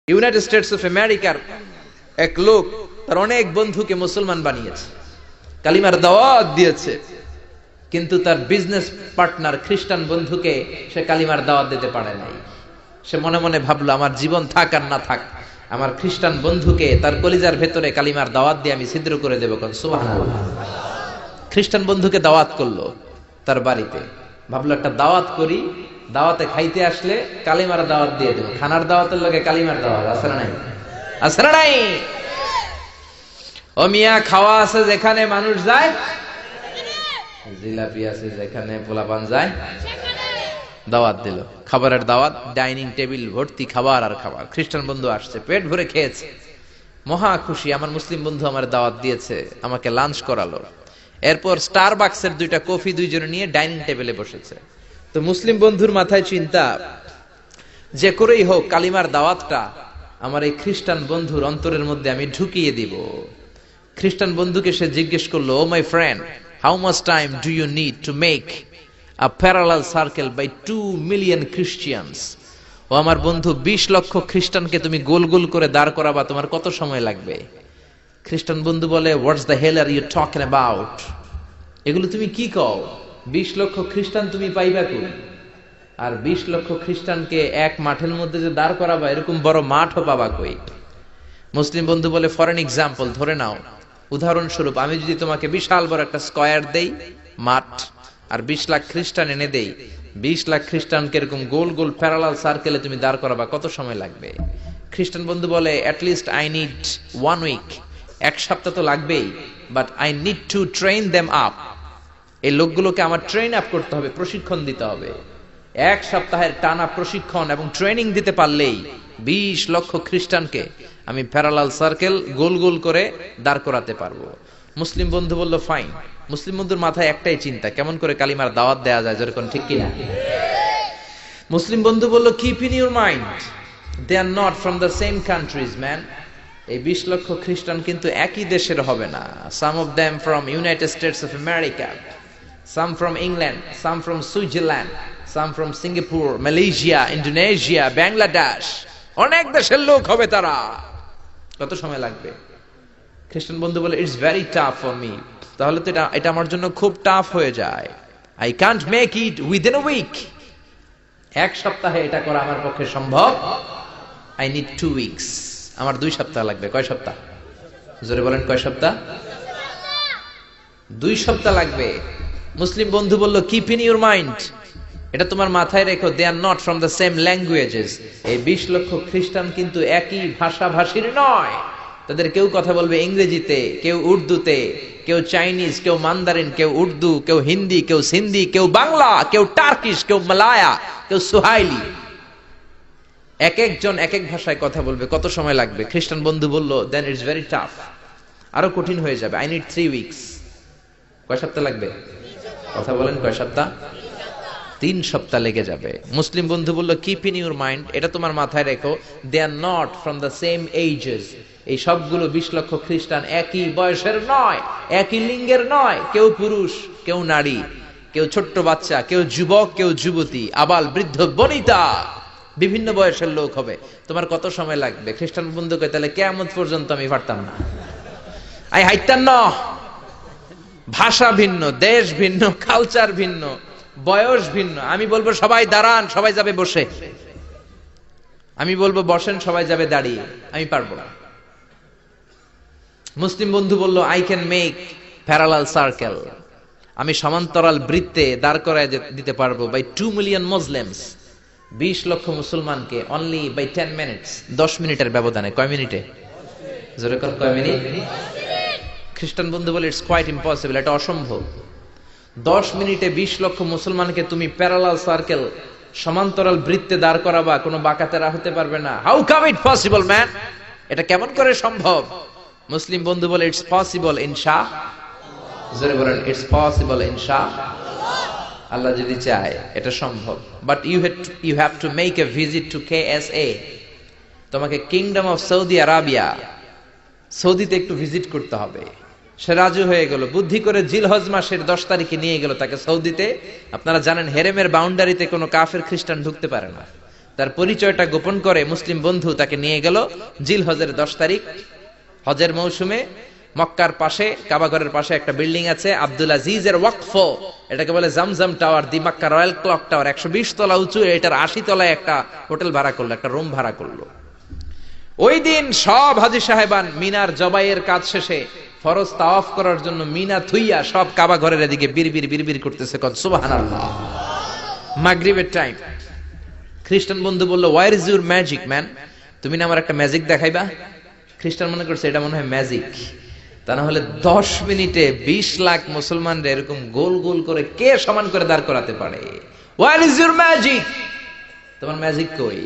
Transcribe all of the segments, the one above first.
United States of আমেরিকার এক লোক তার অনেক বন্ধুকে মুসলমান বানিয়েছে, কালিমার দাওয়াত দিয়েছে, কিন্তু তার বিজনেস পার্টনার খ্রিস্টান বন্ধুকে সে কালিমার দাওয়াত দিতে পারে নাই। সে মনে মনে ভাবলো, আমার জীবন থাক আর না থাক, আমার খ্রিস্টান বন্ধুকে তার কলিজার ভেতরে কালিমার দাওয়াত দিয়ে আমি ছিদ্র করে দেবো। সুবহানাল্লাহ। খ্রিস্টান বন্ধুকে দাওয়াত করলো তার বাড়িতে, ভাবলো একটা দাওয়াত করি, দাওয়াতে খাইতে আসলে কালিমার দাওয়াত দিয়ে দেবো। খানার দাওয়াতের লগে কালিমার দাওয়াত আছে না নাই? আছে না নাই? ও মিয়া, খাওয়া আছে যেখানে মানুষ যায়, জিলাপি আছে যেখানে পোলাপান যায়, দাওয়াত দিল, খাবারের দাওয়াত, ডাইনিং টেবিল ভর্তি খাবার আর খাবার। খ্রিস্টান বন্ধু আসছে, পেট ভরে খেয়েছে, মহা খুশি, আমার মুসলিম বন্ধু আমার দাওয়াত দিয়েছে, আমাকে লাঞ্চ করালো। এরপর স্টারবাকসের 2টা কফি দুইজনে নিয়ে ডাইনিং টেবিলে বসেছে। তো মুসলিম বন্ধুর মাথায় চিন্তা, যে করেই হোক কালিমার দাওয়াতটা আমার এই খ্রিস্টান বন্ধুর অন্তরের মধ্যে আমি ঢুকিয়ে দিব। খ্রিস্টান বন্ধুকে সে জিজ্ঞেস করলো, oh my friend, how much time do you need to make a parallel circle by 2 million Christians? ও আমার বন্ধু, 20 লক্ষ খ্রিস্টানকে তুমি গোল গোল করে দাঁড় করাবা, তোমার কত সময় লাগবে? খ্রিস্টান বন্ধু বলে, what's the hell are you talking about? এগুলো তুমি কি কও? 20 লক্ষ খ্রিস্টান তুমি পাইবা কই? আর 20 লক্ষ খ্রিস্টানকে এক মাঠের মধ্যে যে দাঁড় করাবা, এরকম বড় মাঠও পাবা কই? মুসলিম বন্ধু বলে, ফর এন এক্সাম্পল, ধরে নাও, উদাহরণস্বরূপ, আমি যদি তোমাকে বিশাল বড় একটা স্কয়ার দেই, মাঠ, আর 20 লাখ খ্রিস্টান এনে দেই, 20 লাখ খ্রিস্টানকে এরকম গোল গোল প্যারালাল সার্কেলে তুমি দাঁড় করাবা, কত সময় লাগবে? খ্রিস্টান বন্ধু বলে, at least I need 1 week, 1 সপ্তাহ তো লাগবেই, but I need to train them up. এই লোকগুলোকে আমার ট্রেন আপ করতে হবে, প্রশিক্ষণ দিতে হবে। 1 সপ্তাহের টানা প্রশিক্ষণ এবং ট্রেনিং দিতে পারলেই 20 লক্ষ খ্রিস্টানকে আমি প্যারালাল সার্কেল গোল গোল করে দাঁড় করাতে পারবো। মুসলিম বন্ধু বলল, ফাইন। মুসলিম বন্ধুর মাথায় একটাই চিন্তা, কেমন করে কালিমার দাওয়াত দেয়া যায়, যেরকম, ঠিক কিনা? মুসলিম বন্ধু বলল, keep in your mind, they are not from the same countries man. এই 20 লক্ষ খ্রিস্টান কিন্তু একই দেশের হবে না। Some of them from United States of America, some from England, some from Switzerland, some from Singapore, Malaysia, Indonesia, Bangladesh, অনেক দেশের লোক হবে তারা। কত সময় লাগবে? খ্রিস্টান বন্ধু বলে, it's very tough for me. তাহলে তো এটা আমার জন্য খুব টাফ হয়ে যায়। I can't make it within a week. 1 সপ্তাহে এটা করা আমার পক্ষে সম্ভব। I need 2 weeks. আমার 2 সপ্তাহ লাগবে। কয় সপ্তাহ? জোরে বলেন, কয় সপ্তাহ? 2 সপ্তাহ লাগবে। মুসলিম বন্ধু বলল, কিপ ইন ইউর মাইন্ড, এটা তোমার মাথায় রেখো, they are not from the same languages. এই 20 লক্ষ খ্রিস্টান কিন্তু একই ভাষাভাষীর নয়। তাদের কেউ কথা বলবে ইংরেজিতে, কেউ উর্দুতে, কেউ চাইনিজ, কেউ মান্দারিন, কেউ উর্দু, কেউ হিন্দি, কেউ সিন্ধি, কেউ বাংলা, কেউ টার্কিশ, কেউ মালায়া, কেউ সুহাইলি। এক একজন এক এক ভাষায় কথা বলবে, কত সময় লাগবে? খ্রিস্টান বন্ধু বলল, দেন ইটস ভেরি টাফ, আরো কঠিন হয়ে যাবে। I need 3 weeks. কয় সপ্তাহ লাগবে? কথা বলেন, কয় সপ্তাহ? 3 সপ্তাহ লেগে যাবে। মুসলিম বন্ধু বলল, কিপ ইন ইউর মাইন্ড, এটা তোমার মাথায় রেখো, they are not from the same ages. এই সবগুলো 20 লক্ষ খ্রিস্টান একই বয়সের নয়, একই লিঙ্গের নয়। কেউ পুরুষ, কেউ নারী, কেউ ছোট্ট বাচ্চা, কেউ যুবক, কেউ যুবতী, আবাল বৃদ্ধ বনিতা, বিভিন্ন বয়সের লোক হবে। তোমার কত সময় লাগবে? খ্রিস্টান বন্ধু কয়, তাহলে কিয়ামত পর্যন্ত আমি পারতাম না। আই হাইতাম না। ভাষা ভিন্ন, দেশ ভিন্ন, কালচার ভিন্ন, বয়স ভিন্ন। আমি বলবো সবাই দাঁড়ান, সবাই যাবে বসে। আমি বলবো বসেন, সবাই যাবে দাঁড়িয়ে। আমি পারবো না। মুসলিম বন্ধু বলল, I can make parallel circle, আমি সমান্তরাল বৃত্তে দাঁড় করায় দিতে পারবো, বাই 2 মিলিয়ন মুসলিমস, 20 লক্ষ মুসলমানকে, অনলি বাই 10 মিনিটস, 10 মিনিটের ব্যবধানে। কয় মিনিটে? জোরে কোন, কয় মিনিট? খ্রিস্টান বন্ধু বলে, ইটস কোয়াইট ইম্পসিবল, এটা অসম্ভব। 10 মিনিটে 20 লক্ষ মুসলমানকে তুমি প্যারালাল সার্কেল, সমান্তরাল বৃত্তে দাঁড় করাবা, কোনো বাঁকাতেরা হতে পারবে না। How come it possible man? এটা কেমন করে সম্ভব? মুসলিম বন্ধু বলে, ইটস পসিবল ইনশা। জোরে বলেন, ইটস পসিবল ইনশা। আল্লাহ যদি চায় এটা সম্ভব। But you have to make a visit to KSA। তোমাকে কিংডম অফ সৌদি আরাবিয়া, সৌদিতে একটু ভিজিট করতে হবে। সে রাজু হয়ে গেল, বুদ্ধি করে জিলহজ মাসের 10 তারিখে নিয়ে গেল তাকে সৌদিতে। আপনারা জানেন, হেরেমের বাউন্ডারিতে কোনো কাফের খ্রিস্টান ঢুকতে পারে না। তার পরিচয়টা গোপন করে মুসলিম বন্ধু তাকে নিয়ে গেল জিলহজের 10 তারিখ হজের মৌসুমে মক্কার পাশে কাবাঘরের পাশে একটা বিল্ডিং আছে আব্দুল আজিজের ওয়াকফ, এটাকে বলে জামজাম টাওয়ার, দি মক্কা রয়্যাল ক্লক টাওয়ার, 120 তলা উঁচু, এটার 80 তলায় একটা হোটেল ভাড়া করলো, একটা রুম ভাড়া করলো। ওই দিন সব হাজী সাহেবান মিনার জবাইয়ের কাজ শেষে ফরজ তাওয়াফ করার জন্য মিনা থুইয়া সব কাবাঘরের এদিকে বিড়বিড় করতেছে, কোন সুবহানাল্লাহ। মাগরিবের টাইম। খ্রিস্টান বন্ধু বলল, where is your magic man? তুমি না আমার একটা ম্যাজিক দেখাইবা? খ্রিস্টান মনে করছে এটা মনে হয় ম্যাজিক, তা না হলে 10 মিনিটে 20 লাখ মুসলমানরা এরকম গোল গোল করে কে সমান করে দাঁড় করাতে পারে? Where is your magic? তোমার ম্যাজিক কই?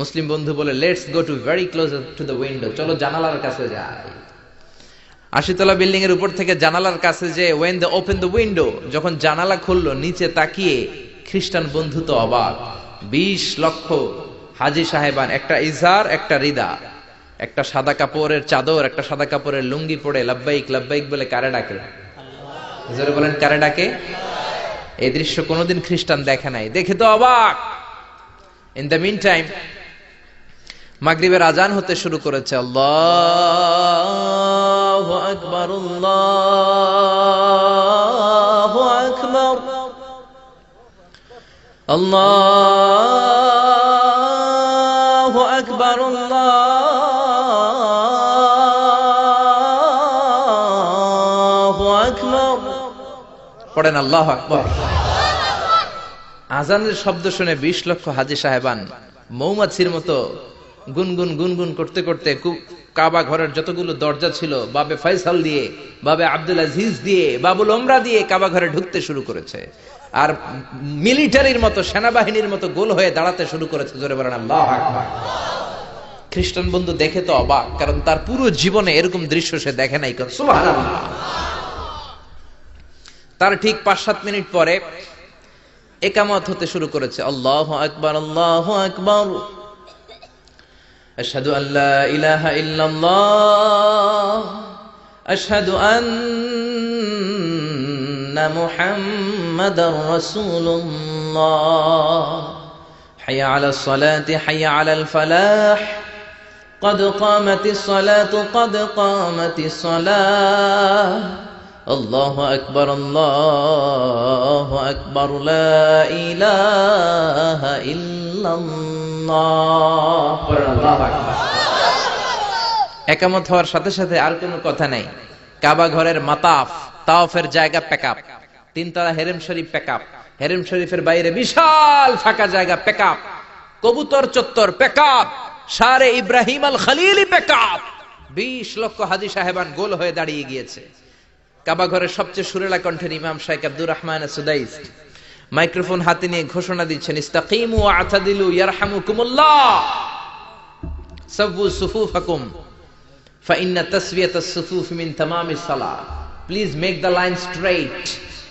মুসলিম বন্ধু বলে, let's go to very close to the window, চলো জানালার কাছে যাই। 80 তলা বিল্ডিং এর উপর থেকে জানালার কাছে যে when they open the window, যখন জানালা খুললো নিচে তাকিয়ে খ্রিস্টান বন্ধু তো অবাক। 20 লক্ষ হাজী সাহেবান, একটা ইজার একটা রিদা, একটা সাদা কাপড়ের চাদর একটা সাদা কাপড়ের লুঙ্গি পরে লাব্বাইক লাব্বাইক বলে কারে ডাকে? জোরে বলেন, কারে ডাকে? এই দৃশ্য কোনোদিন খ্রিস্টান দেখে নাই, দেখে তো অবাক। ইন দ্য মিন টাইম মাগরিবের আজান হতে শুরু করেছে। আল্লাহু আকবার, আল্লাহু আকবার, আল্লাহু আকবার, আল্লাহু আকবার। পড়েন আল্লাহু আকবার। আজানের শব্দ শুনে 20 লক্ষ হাজী সাহেবান মৌমাছির মতো গুনগুন গুনগুন করতে করতে কাবা ঘরের যতগুলো দরজা ছিল বাবে ফয়সাল দিয়ে, বাবে আব্দুল আজিজ দিয়ে, বাবুল ওমরা দিয়ে কাবা ঘরে ঢুকতে শুরু করেছে, আর মিলিটারির মতো সেনাবাহিনীর মতো গোল হয়ে দাঁড়াতে শুরু করেছে। জোরে বলেন আল্লাহু আকবার। খ্রিস্টান বন্ধু দেখে তো অবাক, কারণ তার পুরো জীবনে এরকম দৃশ্য সে দেখে নাই। সুবহানাল্লাহ। তার ঠিক 5-7 মিনিট পরে ইকামত হতে শুরু করেছে। আল্লাহু আকবার, আল্লাহু আকবার, আশহাদু আল্লা ইলাহা ইল্লাল্লাহ, আশহাদু আন্না মুহাম্মাদার রাসূলুল্লাহ, হাইয়া আলাস সালাতি হাইয়া আলাল ফালাহ, قد قامت الصلاة قد قامت الصلاة، الله أكبر الله أكبر لا إله إلا الله। একামত হওয়ার সাথে সাথে আর কোনো কথা নাই। কাবা ঘরের মাতাফ তাওয়াফের জায়গা প্যাকআপ, 3 তলা হেরেম শরীফ প্যাকআপ, হেরেম শরীফের বাইরে বিশাল ফাঁকা জায়গা প্যাকআপ, কবুতর চত্বর প্যাকআপ, শারে ইব্রাহিম আল খলিলি প্যাকআপ। 20 লক্ষ হাজী সাহেবান গোল হয়ে দাঁড়িয়ে গিয়েছে। কাবা ঘরের সবচেয়ে সুরেলা কণ্ঠের ইমাম শাইখ আব্দুর রহমান সুদাইস মাইক্রোফোন হাতে নিয়ে ঘোষণা দিচ্ছেন, ইস্তাকিমু ওয়া আতাদিলু ইয়ারহামুকুমুল্লাহ, সাওয়ু সুফুফাকুম ফাইন্না তাসওয়িয়াতাস সুফুফ মিন তামামিস সালাহ। Please make the line straight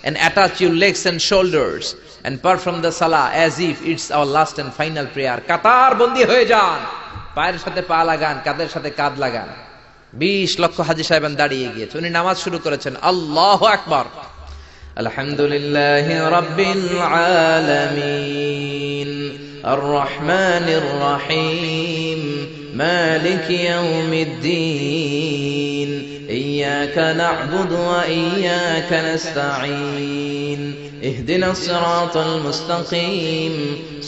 and attach your legs and shoulders and perform the salah as if it's our last and final prayer. কাতার বন্দী হয়ে যান, পায়ের সাথে পা লাগান, কাঁধের সাথে কাঁধ লাগান। 20 লক্ষ হাজী সাহেবান দাঁড়িয়ে গিয়েছে। উনি নামাজ শুরু করেছেন। আল্লাহু আকবার, আলহামদুলিল্লাহি রাব্বিল আলামিন, আর রহমানির রহিম, মালিকি ইয়াউমিদ্দিন, ইয়্যাকা না'বুদু ওয়া ইয়্যাকা নাস্তাঈন, ইহদিনাস সিরাতাল মুস্তাকিম,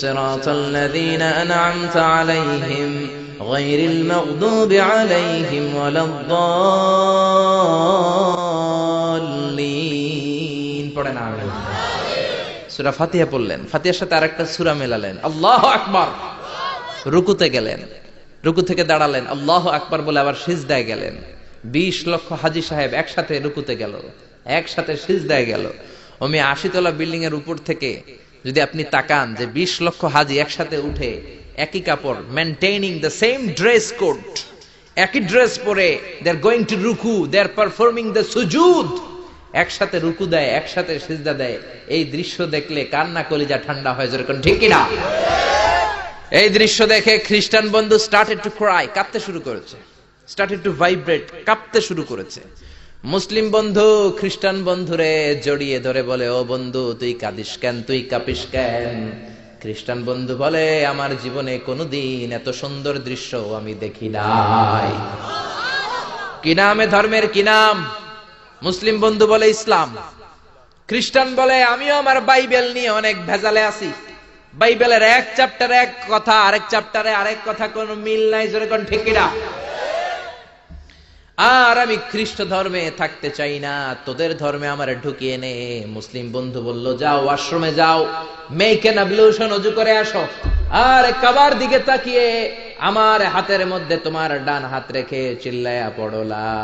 সিরাতাল লাযীনা আন'আমতা আলাইহিম غير المغضوب عليهم ولا الضالين। পড়েন আমিন। সূরা ফাতিহা পড়লেন, ফাতিহার সাথে আরেকটা সূরা মেলালেন, আল্লাহু আকবার। রুকুতে গেলেন, রুকু থেকে দাঁড়ালেন, আল্লাহু আকবার বলে আবার সিজদায় গেলেন। 20 লক্ষ হাজী সাহেব একসাথে রুকুতে গেল, একসাথে সিজদায় গেল। ওমি 80 তলা বিল্ডিং এর উপর থেকে যদি আপনি তাকান যে 20 লক্ষ হাজী একসাথে উঠে একই কাপড়, maintaining the same dress code, একই ড্রেস পরে দে আর গোইং টু রুকু, দে আর পারফর্মিং দ্য সুজুদ, একসাথে রুকু দেয়, একসাথে সিজদা দেয়। এই দৃশ্য দেখলে কান্না কলিজা ঠান্ডা হয়ে যায়, ঠিক কি না? এই দৃশ্য দেখে খ্রিস্টান বন্ধু স্টার্টেড টু ক্রাই, কাঁদতে শুরু করেছে, স্টার্টেড টু ভাইব্রেট, কাঁপতে শুরু করেছে। মুসলিম বন্ধু খ্রিস্টান বন্ধুরে জড়িয়ে ধরে বলে, ও বন্ধু তুই কাঁদিস কেন, তুই কাঁপিস কেন? খ্রিস্টান বন্ধু বলে আমার জীবনে কোনোদিন এত সুন্দর দৃশ্য আমি দেখি নাই। কি নামে ধর্মের কি নাম? মুসলিম বন্ধু বলে ইসলাম, খ্রিস্টান বলে আমিও আমার বাইবেল নিয়ে অনেক ভেজালে আছি, বাইবেলের এক চ্যাপ্টারে এক কথা, আরেক চ্যাপ্টারে আরেক কথা, কোনো মিল নাই, জোরে কোন ঠিক কিনা? আর আমি খ্রিস্ট ধর্মে থাকতে চাই না, তোদের ধর্মে আমার ঢুকিয়ে নে। মুসলিম বন্ধু বলল যাও আশ্রমে যাও, মেক এন অ্যাবলিউশন, ওযু করে আসো, আর কাবার দিকে তাকিয়ে আমার হাতের মধ্যে তোমার ডান হাত রেখে চিল্লায়া পড়ো লা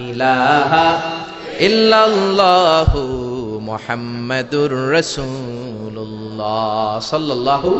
ইলাহা ইল্লাল্লাহু মুহাম্মাদুর রাসূলুল্লাহ সাল্লাল্লাহু